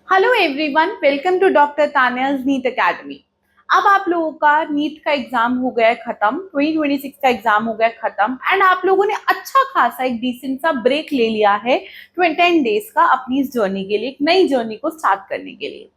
Hello everyone, welcome to doctor Taniya's NEET academy. अब आप लोगों का नीट का एग्जाम हो गया है खत्म, 2026 का एग्जाम हो गया है खत्म एंड आप लोगों ने अच्छा खासा एक डिसेंट सा ब्रेक ले लिया है 10 डेज का अपनी इस जर्नी के लिए, एक नई जर्नी को स्टार्ट करने के लिए।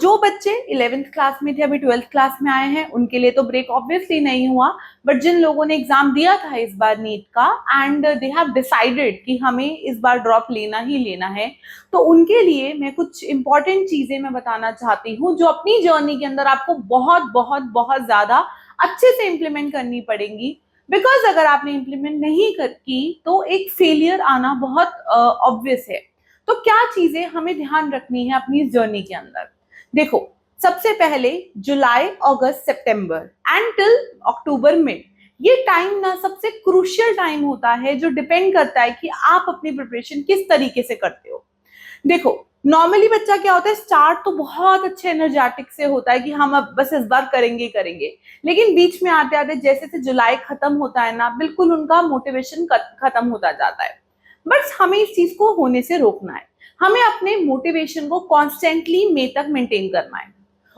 जो बच्चे 11th क्लास में थे अभी 12th क्लास में आए हैं उनके लिए तो ब्रेक ऑब्वियसली नहीं हुआ, बट जिन लोगों ने एग्जाम दिया था इस बार नीट का एंड दे हैव डिसाइडेड कि हमें इस बार ड्रॉप लेना ही लेना है, तो उनके लिए मैं कुछ इंपॉर्टेंट चीजें मैं बताना चाहती हूँ जो अपनी जर्नी के अंदर आपको बहुत बहुत बहुत ज्यादा अच्छे से इंप्लीमेंट करनी पड़ेंगी। बिकॉज अगर आपने इंप्लीमेंट नहीं की तो एक फेलियर आना बहुत ऑब्वियस है। तो क्या चीजें हमें ध्यान रखनी है अपनी इस जर्नी के अंदर? देखो, सबसे पहले जुलाई अगस्त सितंबर एंड टिल अक्टूबर मिड, ये टाइम ना सबसे क्रूशियल टाइम होता है जो डिपेंड करता है कि आप अपनी प्रिपरेशन किस तरीके से करते हो। देखो, नॉर्मली बच्चा क्या होता है, स्टार्ट तो बहुत अच्छे एनर्जेटिक से होता है कि हम अब बस इस बार करेंगे करेंगे, लेकिन बीच में आते आते जैसे से जुलाई खत्म होता है ना, बिल्कुल उनका मोटिवेशन खत्म होता जाता है। बट हमें इस चीज को होने से रोकना है। हमें अपने मोटिवेशन को कॉन्स्टेंटली मई तक मेंटेन करना है।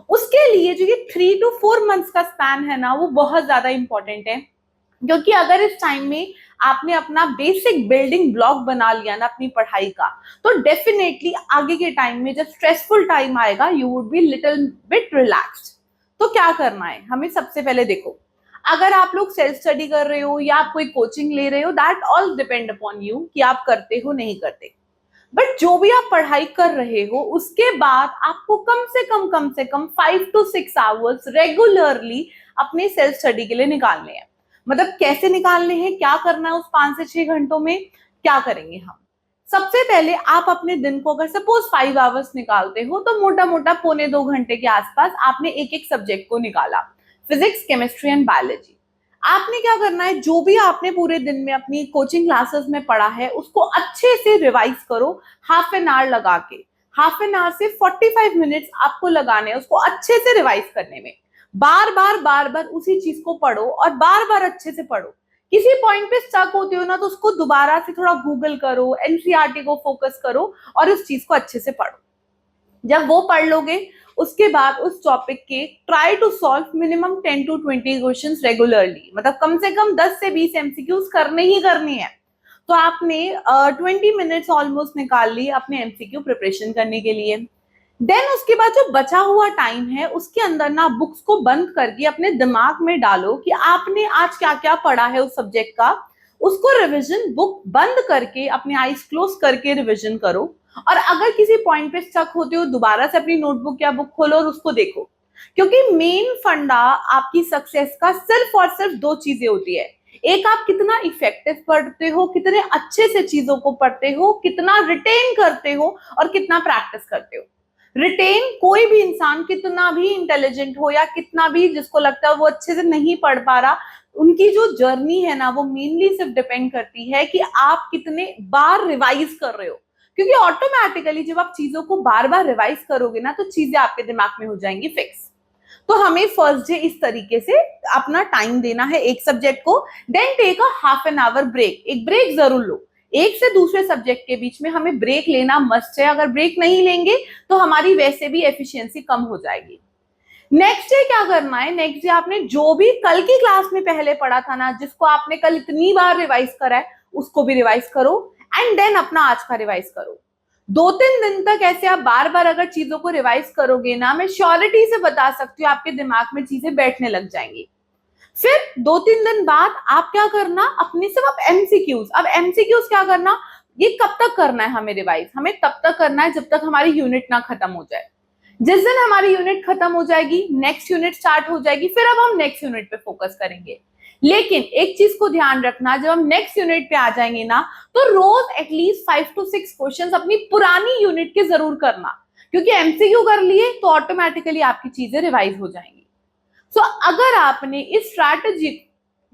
उसके लिए जो ये 3 to 4 मंथ्स का स्पैन है ना, वो बहुत ज्यादा इंपॉर्टेंट है। क्योंकि अगर इस टाइम में आपने अपना बेसिक बिल्डिंग ब्लॉक बना लिया ना अपनी पढ़ाई का, तो डेफिनेटली आगे के टाइम में जब स्ट्रेसफुल टाइम आएगा you would be little bit relaxed. तो क्या करना है हमें? सबसे पहले देखो, अगर आप लोग सेल्फ स्टडी कर रहे हो या आप कोई कोचिंग ले रहे हो, that all depend upon you कि आप करते हो नहीं करते। बट जो भी आप पढ़ाई कर रहे हो उसके बाद आपको कम से कम 5 to 6 आवर्स रेगुलरली अपने सेल्फ स्टडी के लिए निकालने हैं। मतलब कैसे निकालने हैं, क्या करना है उस 5 से 6 घंटों में, क्या करेंगे हम? सबसे पहले आप अपने दिन को अगर सपोज 5 आवर्स निकालते हो तो मोटा मोटा पौने 2 घंटे के आसपास आपने एक एक सब्जेक्ट को निकाला, फिजिक्स केमिस्ट्री एंड बायोलॉजी। आपने क्या करना है, जो भी आपने पूरे दिन में अपनी कोचिंग क्लासेस में पढ़ा है उसको अच्छे से रिवाइज करो। हाफ एन आवर लगा के, हाफ एन आवर से 45 मिनट्स आपको लगाने हैं उसको अच्छे से रिवाइज करने में। बार बार उसी चीज को पढ़ो और बार बार अच्छे से पढ़ो। किसी पॉइंट पे स्टक होते हो ना तो उसको दोबारा से थोड़ा गूगल करो, एनसीईआरटी को फोकस करो और उस चीज को अच्छे से पढ़ो। जब वो पढ़ लोगे उसके बाद उस टॉपिक के try to solve minimum 10 to 20 questions regularly, मतलब कम से कम 10 से 20 एमसीक्यूज करने ही करनी है। तो आपने 20 मिनट्स ऑलमोस्ट निकाल ली अपने एमसीक्यू प्रिपरेशन करने के लिए। देन उसके बाद जो बचा हुआ टाइम है उसके अंदर ना बुक्स को बंद करके अपने दिमाग में डालो कि आपने आज क्या क्या पढ़ा है उस सब्जेक्ट का। उसको रिवीजन बुक बंद करके अपने आईज क्लोज करके रिवीजन करो। और अगर किसी पॉइंट पे स्टक होते हो दोबारा से अपनी नोटबुक या बुक खोलो और उसको देखो। क्योंकि मेन फंडा आपकी सक्सेस का सिर्फ और सिर्फ दो चीजें होती है। एक, आप कितना इफेक्टिव पढ़ते हो, कितने अच्छे से चीजों को पढ़ते हो, कितना रिटेन करते हो और कितना प्रैक्टिस करते हो। रिटेन कोई भी इंसान कितना भी इंटेलिजेंट हो या कितना भी जिसको लगता है वो अच्छे से नहीं पढ़ पा रहा, उनकी जो जर्नी है ना वो मेनली सिर्फ डिपेंड करती है कि आप कितने बार रिवाइज कर रहे हो। क्योंकि ऑटोमेटिकली जब आप चीजों को बार बार रिवाइज करोगे ना तो चीजें आपके दिमाग में हो जाएंगी फिक्स। तो हमें फर्स्ट डे इस तरीके से अपना टाइम देना है एक सब्जेक्ट को। Then take a half an hour break, एक ब्रेक जरूर लो। एक से दूसरे सब्जेक्ट के बीच में हमें ब्रेक लेना मस्ट है। अगर ब्रेक नहीं लेंगे तो हमारी वैसे भी एफिशिएंसी कम हो जाएगी। नेक्स्ट डे क्या करना है, नेक्स्ट डे आपने जो भी कल की क्लास में पहले पढ़ा था ना, जिसको आपने कल इतनी बार रिवाइज करा है, उसको भी रिवाइज करो एंड देन अपना आज का रिवाइज करो। 2-3 दिन तक ऐसे आप बार बार अगर चीजों को रिवाइज करोगे ना, मैं श्योरिटी से बता सकती हूँ आपके दिमाग में चीजें बैठने लग जाएंगी। फिर 2-3 दिन बाद आप क्या करना, अपने सिर्फ आप एमसीक्यूज, अब एमसीक्यूज क्या करना, ये कब तक करना है हमें रिवाइज, हमें तब तक करना है जब तक हमारी यूनिट ना खत्म हो जाए। जिस दिन हमारी यूनिट खत्म हो जाएगी नेक्स्ट यूनिट स्टार्ट हो जाएगी, फिर अब हम नेक्स्ट यूनिट पे फोकस करेंगे। लेकिन एक चीज को ध्यान रखना, जब हम नेक्स्ट यूनिट पे आ जाएंगे ना तो रोज एटलीस्ट 5 to 6 क्वेश्चन अपनी पुरानी यूनिट के जरूर करना। क्योंकि एमसीक्यू कर लिए तो ऑटोमेटिकली आपकी चीजें रिवाइज हो जाएंगी। अगर आपने इस स्ट्रैटेजी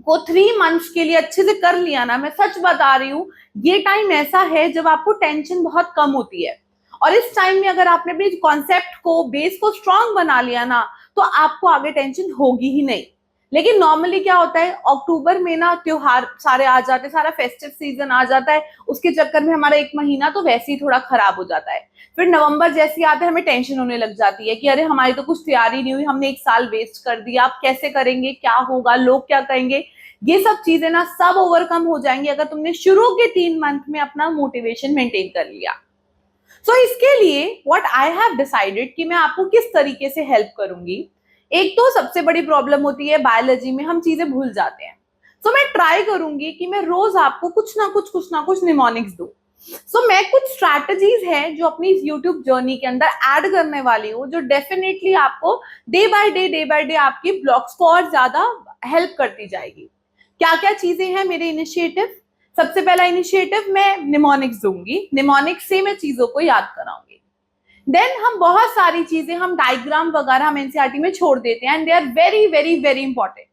को 3 मंथ्स के लिए अच्छे से कर लिया ना, मैं सच बता रही हूँ, ये टाइम ऐसा है जब आपको टेंशन बहुत कम होती है। और इस टाइम में अगर आपने अपने कॉन्सेप्ट को, बेस को स्ट्रांग बना लिया ना, तो आपको आगे टेंशन होगी ही नहीं। लेकिन नॉर्मली क्या होता है, अक्टूबर में ना त्योहार सारे आ जाते हैं, सारा फेस्टिव सीजन आ जाता है, उसके चक्कर में हमारा एक महीना तो वैसे ही थोड़ा खराब हो जाता है। फिर नवंबर जैसे ही आता है हमें टेंशन होने लग जाती है कि अरे हमारी तो कुछ तैयारी नहीं हुई, हमने एक साल वेस्ट कर दिया, आप कैसे करेंगे, क्या होगा, लोग क्या कहेंगे। ये सब चीजें ना सब ओवरकम हो जाएंगी अगर तुमने शुरू के 3 मंथ में अपना मोटिवेशन मेंटेन कर लिया। सो इसके लिए व्हाट आई हैव डिसाइडेड कि मैं आपको किस तरीके से हेल्प करूंगी। एक तो सबसे बड़ी प्रॉब्लम होती है बायोलॉजी में, हम चीजें भूल जाते हैं। सो मैं ट्राई करूंगी कि मैं रोज आपको कुछ ना कुछ निमोनिक्स दूं। मैं कुछ स्ट्रैटेजीज है जो अपनी इस यूट्यूब जर्नी के अंदर ऐड करने वाली हूँ, जो डेफिनेटली आपको डे बाय डे आपकी ब्लॉग्स को और ज्यादा हेल्प करती जाएगी। क्या क्या चीजें हैं मेरे इनिशिएटिव। सबसे पहला इनिशिएटिव, मैं निमोनिक्स दूंगी, निमोनिक्स से मैं चीजों को याद कराऊंगी। देन हम बहुत सारी चीजें, हम डायग्राम वगैरह हम एनसीईआरटी में छोड़ देते हैं and they are very very very important.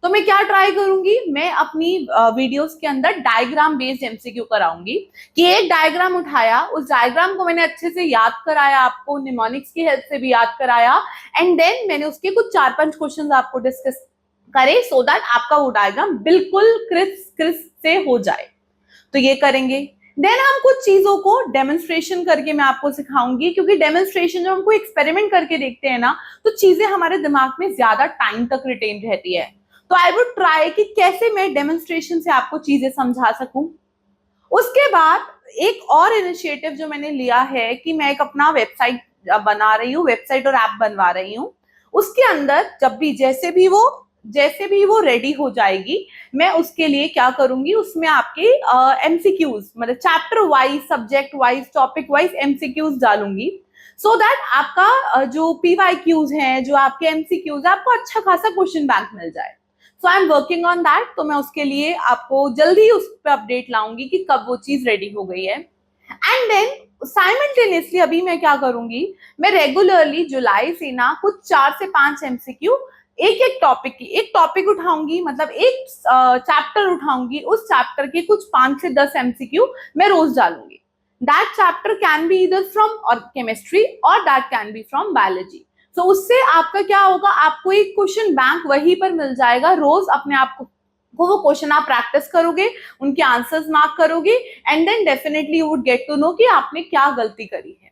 तो मैं क्या ट्राई करूंगी, मैं अपनी वीडियोस के अंदर डायग्राम बेस्ड एमसीक्यू कराऊंगी कि एक डायग्राम उठाया, उस डायग्राम को मैंने अच्छे से याद कराया, आपको निमोनिक्स की हेल्प से भी याद कराया, एंड देन मैंने उसके कुछ 4-5 क्वेश्चंस आपको डिस्कस करे सो दैट आपका वो डायग्राम बिल्कुल क्रिस्प क्रिस्प से हो जाए। तो ये करेंगे। देन हम कुछ चीजों को डेमोन्स्ट्रेशन करके मैं आपको सिखाऊंगी, क्योंकि डेमोन्स्ट्रेशन जब हमको एक्सपेरिमेंट करके देखते हैं ना, तो चीजें हमारे दिमाग में ज्यादा टाइम तक रिटेन रहती है। तो आई वुड ट्राई कि कैसे मैं डेमोन्स्ट्रेशन से आपको चीजें समझा सकूं। उसके बाद एक और इनिशिएटिव जो मैंने लिया है कि मैं एक अपना वेबसाइट बना रही हूँ, वेबसाइट और ऐप बनवा रही हूँ। उसके अंदर जब भी जैसे भी वो रेडी हो जाएगी, मैं उसके लिए क्या करूंगी, उसमें आपके एमसीक्यूज, मतलब chapter wise, subject wise, topic wise MCQs डालूंगी, सो दैट आपका जो पीवाईक्यूज हैं, जो आपके एमसीक्यूज है, आपको अच्छा खासा क्वेश्चन बैंक मिल जाए। So I am working on that. तो मैं उसके लिए आपको जल्दी उस पर अपडेट लाऊंगी कि कब वो चीज रेडी हो गई है। एंड देन साइमल्टेनियसली अभी मैं क्या करूंगी, मैं रेगुलरली जुलाई से ना कुछ 4 से 5 एमसीक्यू एक टॉपिक उठाऊंगी, मतलब एक चैप्टर उठाऊंगी, उस चैप्टर के कुछ 5 से 10 एमसीक्यू मैं रोज डालूंगी। दैट चैप्टर कैन बी इधर फ्रॉम और केमिस्ट्री और that can be from biology. So उससे आपका क्या होगा, आपको एक क्वेश्चन बैंक वहीं पर मिल जाएगा। रोज अपने आप को वो क्वेश्चन आप प्रैक्टिस करोगे, उनके आंसर्स मार्क करोगे, and then definitely you would get to know कि आपने क्या गलती करी है।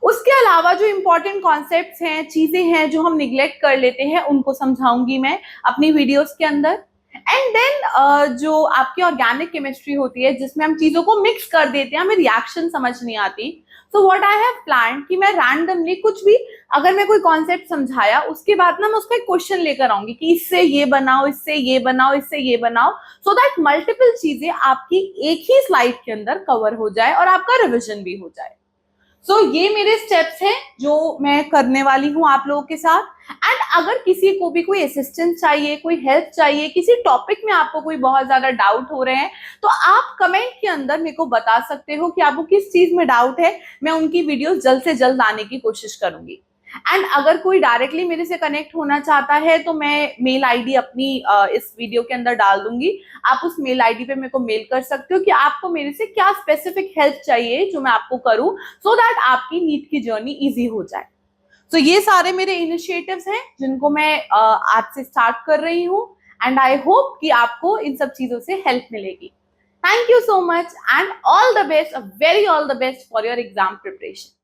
उसके अलावा जो इंपॉर्टेंट कॉन्सेप्ट्स हैं, चीजें हैं जो हम निग्लेक्ट कर लेते हैं, उनको समझाऊंगी मैं अपनी वीडियोस के अंदर। एंड देन जो आपकी ऑर्गेनिक केमिस्ट्री होती है, जिसमें हम चीजों को मिक्स कर देते हैं, हमें रिएक्शन समझ नहीं आती। So what I have plan कि मैं रैंडमली कुछ भी, अगर मैं कोई कॉन्सेप्ट समझाया, उसके बाद ना मैं उसका एक क्वेश्चन लेकर आऊंगी कि इससे ये बनाओ, इससे ये बनाओ, इससे ये बनाओ, सो दैट मल्टीपल चीजें आपकी एक ही स्लाइड के अंदर कवर हो जाए और आपका रिविजन भी हो जाए। ये मेरे स्टेप्स हैं जो मैं करने वाली हूँ आप लोगों के साथ। एंड अगर किसी को भी कोई असिस्टेंस चाहिए, कोई हेल्प चाहिए, किसी टॉपिक में आपको कोई बहुत ज्यादा डाउट हो रहे हैं, तो आप कमेंट के अंदर मेरे को बता सकते हो कि आपको किस चीज में डाउट है। मैं उनकी वीडियो जल्द से जल्द लाने की कोशिश करूंगी। एंड अगर कोई डायरेक्टली मेरे से कनेक्ट होना चाहता है, तो मैं मेल आईडी अपनी इस वीडियो के अंदर डाल दूंगी। आप उस मेल आईडी पे मेरे को मेल कर सकते हो कि आपको मेरे से क्या स्पेसिफिक हेल्प चाहिए जो मैं आपको करूं, सो दैट आपकी नीट की जर्नी इजी हो जाए। ये सारे मेरे इनिशिएटिव्स हैं जिनको मैं आज से स्टार्ट कर रही हूँ, एंड आई होप कि आपको इन सब चीजों से हेल्प मिलेगी। Thank you so much and all the best, very all the best for your exam preparation.